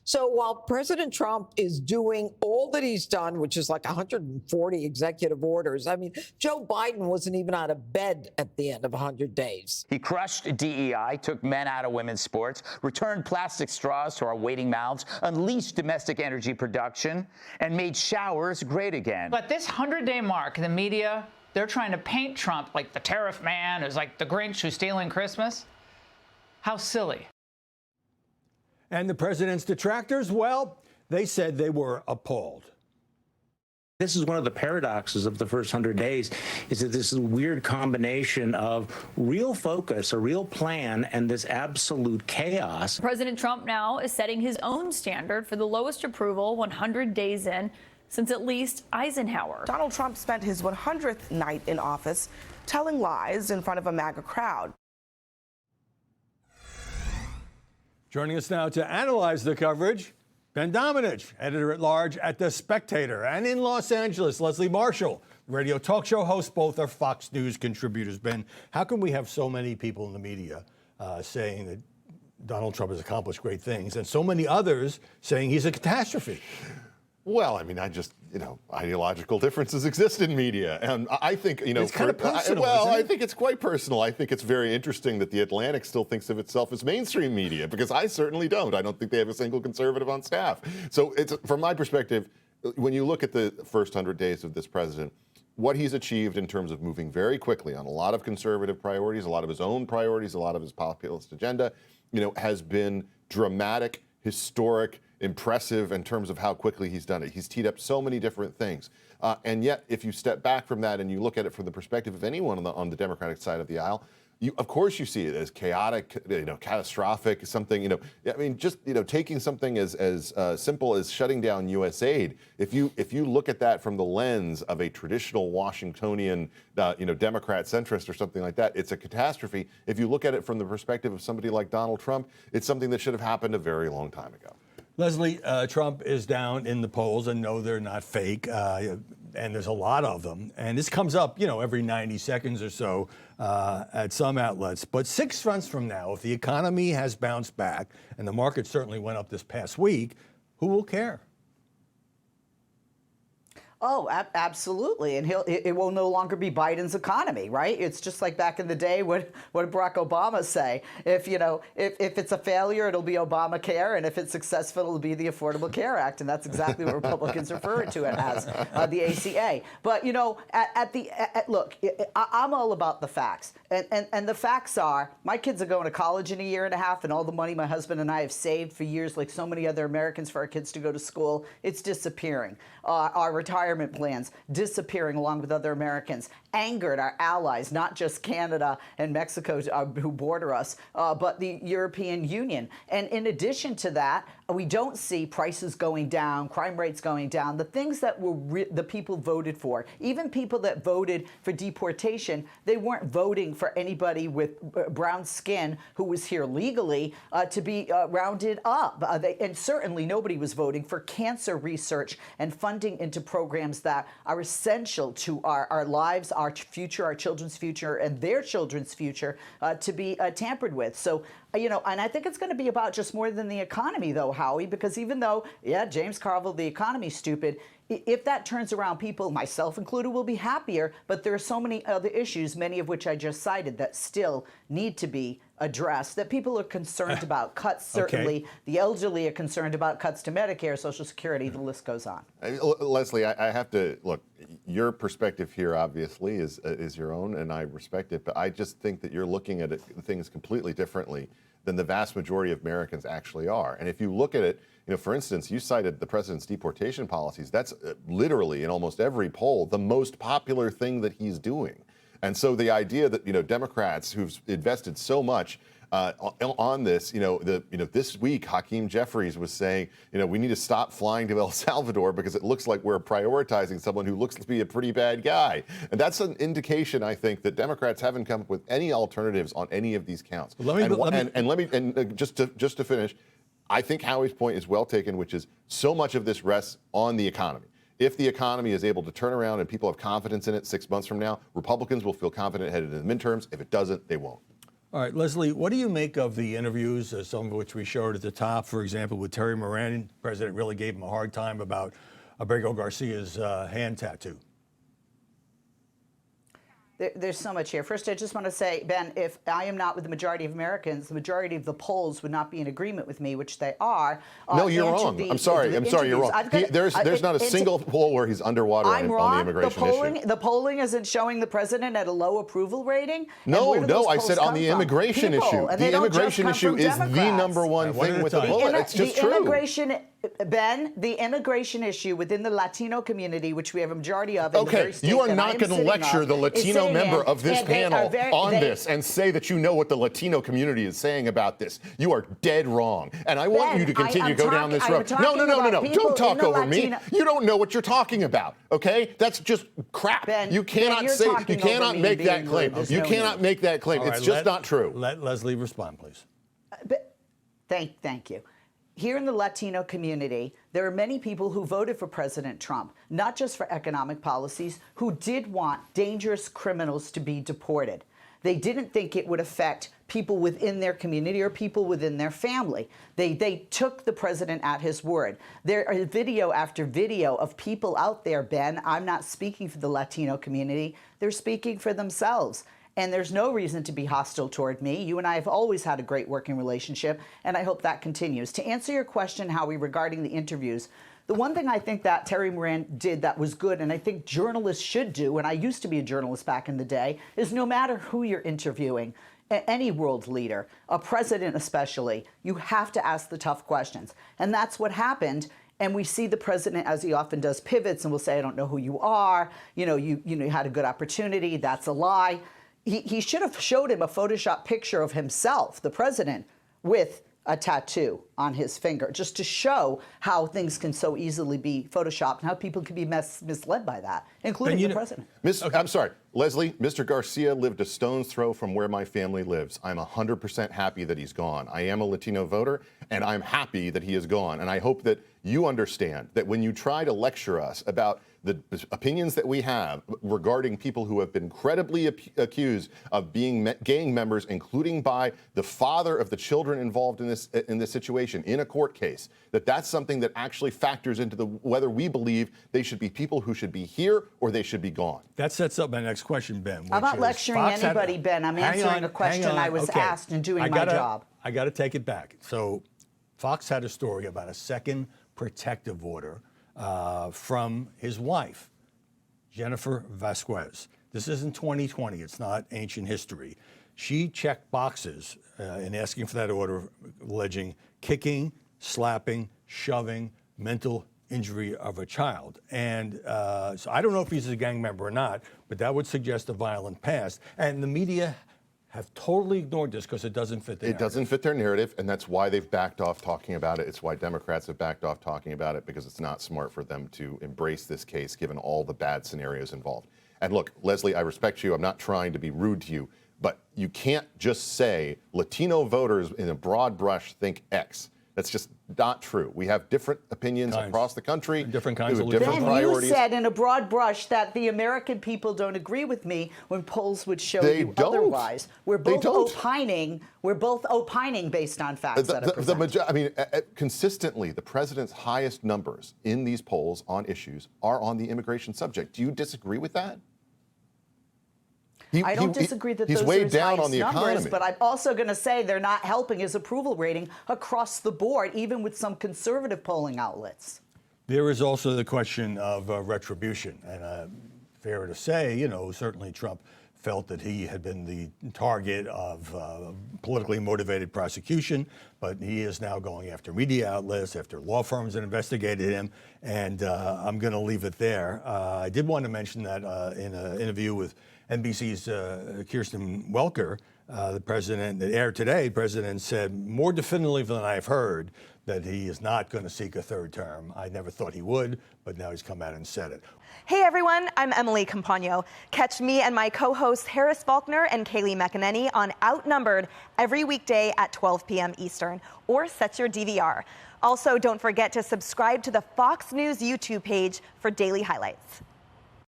So while President Trump is doing all that he's done, which is like 140 executive orders, I mean, Joe Biden wasn't even out of bed at the end of 100 days. He crushed DEI, took men out of women's sports, returned plastic straws to our waiting mouths, unleashed domestic energy production, and made showers great again. But this 100-day mark, the media, they're trying to paint Trump like the tariff man, as like the Grinch who's stealing Christmas. How silly. And the president's detractors, well, they said they were appalled. This is one of the paradoxes of the first 100 days, is that this is a weird combination of real focus, a real plan, and this absolute chaos. President Trump now is setting his own standard for the lowest approval 100 days in since at least Eisenhower. Donald Trump spent his 100th night in office telling lies in front of a MAGA crowd. Joining us now to analyze the coverage, Ben Domenech, editor-at-large at The Spectator, and in Los Angeles, Leslie Marshall, radio talk show host. Both are Fox News contributors. Ben, how can we have so many people in the media saying that Donald Trump has accomplished great things and so many others saying he's a catastrophe? Well, I mean, ideological differences exist in media, and I think, it's kind of personal. I think it's quite personal. I think it's very interesting that the Atlantic still thinks of itself as mainstream media, because I certainly don't. I don't think they have a single conservative on staff. So, from my perspective, when you look at the first 100 days of this president, what he's achieved in terms of moving very quickly on a lot of conservative priorities, a lot of his own priorities, a lot of his populist agenda, has been dramatic, historic, impressive in terms of how quickly he's done it. He's teed up so many different things. And yet, if you step back from that and you look at it from the perspective of anyone on the Democratic side of the aisle, of course you see it as chaotic, catastrophic, something, taking something as simple as shutting down USAID. If you look at that from the lens of a traditional Washingtonian, Democrat centrist or something like that, it's a catastrophe. If you look at it from the perspective of somebody like Donald Trump, it's something that should have happened a very long time ago. Leslie, Trump is down in the polls, and no, they're not fake, and there's a lot of them. And this comes up, every 90 seconds or so at some outlets. But 6 months from now, if the economy has bounced back, and the market certainly went up this past week, who will care? Oh, absolutely. And it will no longer be Biden's economy, right? It's just like back in the day, what did Barack Obama say? If it's a failure, it'll be Obamacare, and if it's successful, it'll be the Affordable Care Act. And that's exactly what Republicans refer to it as, the ACA. But, look, I'm all about the facts. And the facts are, my kids are going to college in a year and a half, and all the money my husband and I have saved for years, like so many other Americans, for our kids to go to school, it's disappearing. Our retirement plans disappearing along with other Americans angered our allies, not just Canada and Mexico who border us, but the European Union. And in addition to that, we don't see prices going down, crime rates going down, the things that the people voted for. Even people that voted for deportation, they weren't voting for anybody with brown skin who was here legally to be rounded up. And certainly nobody was voting for cancer research and funding into programs that are essential to our lives, our future, our children's future, and their children's future to be tampered with. So, and I think it's going to be about just more than the economy, though, Howie, because even though, James Carville, the economy's stupid, if that turns around, people, myself included, will be happier. But there are so many other issues, many of which I just cited, that still need to be addressed, that people are concerned about. Cuts, certainly. Okay. The elderly are concerned about cuts to Medicare, Social Security, the list goes on. Leslie, I have to, look, your perspective here obviously is your own, and I respect it, but I just think that you're looking at things completely differently than the vast majority of Americans actually are. And if you look at it, for instance, you cited the president's deportation policies. That's literally in almost every poll the most popular thing that he's doing. And so the idea that, Democrats who've invested so much on this, this week, Hakeem Jeffries was saying, we need to stop flying to El Salvador because it looks like we're prioritizing someone who looks to be a pretty bad guy. And that's an indication, I think, that Democrats haven't come up with any alternatives on any of these counts. Just to finish, I think Howie's point is well taken, which is so much of this rests on the economy. If the economy is able to turn around and people have confidence in it 6 months from now, Republicans will feel confident headed into the midterms. If it doesn't, they won't. All right, Leslie, what do you make of the interviews, some of which we showed at the top, for example, with Terry Moran? The president really gave him a hard time about Abrego Garcia's hand tattoo. There's so much here. First, I just want to say, Ben, if I am not with the majority of Americans, the majority of the polls would not be in agreement with me, which they are. No, you're wrong. I'm sorry, you're wrong. There's not a single poll where he's underwater on the immigration issue. The polling isn't showing the president at a low approval rating. No, I said on the immigration issue. The immigration issue is the number one thing with the bullet. It's just true. Ben, the immigration issue within the Latino community, which we have a majority of in the very state you are not going to lecture the Latino member of this panel on this and say that you know what the Latino community is saying about this. You are dead wrong. And I want you to continue to go down this road. No. Don't talk over me. You don't know what you're talking about, okay? That's just crap. Ben, you cannot make that claim. You cannot make that claim. It's just not true. Let Leslie respond, please. Thank you. Here in the Latino community, there are many people who voted for President Trump, not just for economic policies, who did want dangerous criminals to be deported. They didn't think it would affect people within their community or people within their family. They took the president at his word. There are video after video of people out there, Ben. I'm not speaking for the Latino community. They're speaking for themselves. And there's no reason to be hostile toward me. You and I have always had a great working relationship, and I hope that continues. To answer your question, Howie, regarding the interviews, the one thing I think that Terry Moran did that was good, and I think journalists should do, and I used to be a journalist back in the day, is no matter who you're interviewing, any world leader, a president especially, you have to ask the tough questions. And that's what happened. And we see the president, as he often does, pivots and will say, I don't know who you are. You had a good opportunity. That's a lie. He should have showed him a Photoshop picture of himself, the president, with a tattoo on his finger, just to show how things can so easily be Photoshopped and how people can be misled by that, including the president. I'm sorry, Leslie, Mr. Garcia lived a stone's throw from where my family lives. I'm 100% happy that he's gone. I am a Latino voter, and I'm happy that he is gone. And I hope that you understand that when you try to lecture us about the opinions that we have regarding people who have been credibly accused of being gang members, including by the father of the children involved in this situation in a court case, that's something that actually factors into whether we believe they should be people who should be here or they should be gone. That sets up my next question, Ben. I'm not lecturing anybody, Ben. I'm answering a question I was asked and doing my job. I got to take it back. So Fox had a story about a second protective order from his wife, Jennifer Vasquez. This isn't 2020. It's not ancient history. She checked boxes in asking for that order, alleging kicking, slapping, shoving, mental injury of a child. And so I don't know if he's a gang member or not, but that would suggest a violent past. And the media have totally ignored this because it doesn't fit their narrative. It doesn't fit their narrative, and that's why they've backed off talking about it. It's why Democrats have backed off talking about it, because it's not smart for them to embrace this case given all the bad scenarios involved. And look, Leslie, I respect you. I'm not trying to be rude to you, but you can't just say Latino voters in a broad brush think X. That's just not true. We have different opinions across the country. Different kinds of different priorities. You said in a broad brush that the American people don't agree with me when polls would show you otherwise. We're both opining. We're both opining based on facts that are presented. Consistently, the president's highest numbers in these polls on issues are on the immigration subject. Do you disagree with that? I don't disagree that those are his highest numbers, but I'm also going to say they're not helping his approval rating across the board, even with some conservative polling outlets. There is also the question of retribution. And fair to say, certainly Trump felt that he had been the target of politically motivated prosecution, but he is now going after media outlets, after law firms that investigated him, and I'm going to leave it there. I did want to mention that in an interview with NBC's Kirsten Welker, the president, that aired today, the president said more definitively than I've heard that he is not going to seek a third term. I never thought he would, but now he's come out and said it. Hey everyone, I'm Emily Campagno. Catch me and my co-hosts Harris Faulkner and Kaylee McEnany on Outnumbered every weekday at 12 p.m. Eastern, or set your DVR. Also, don't forget to subscribe to the Fox News YouTube page for daily highlights.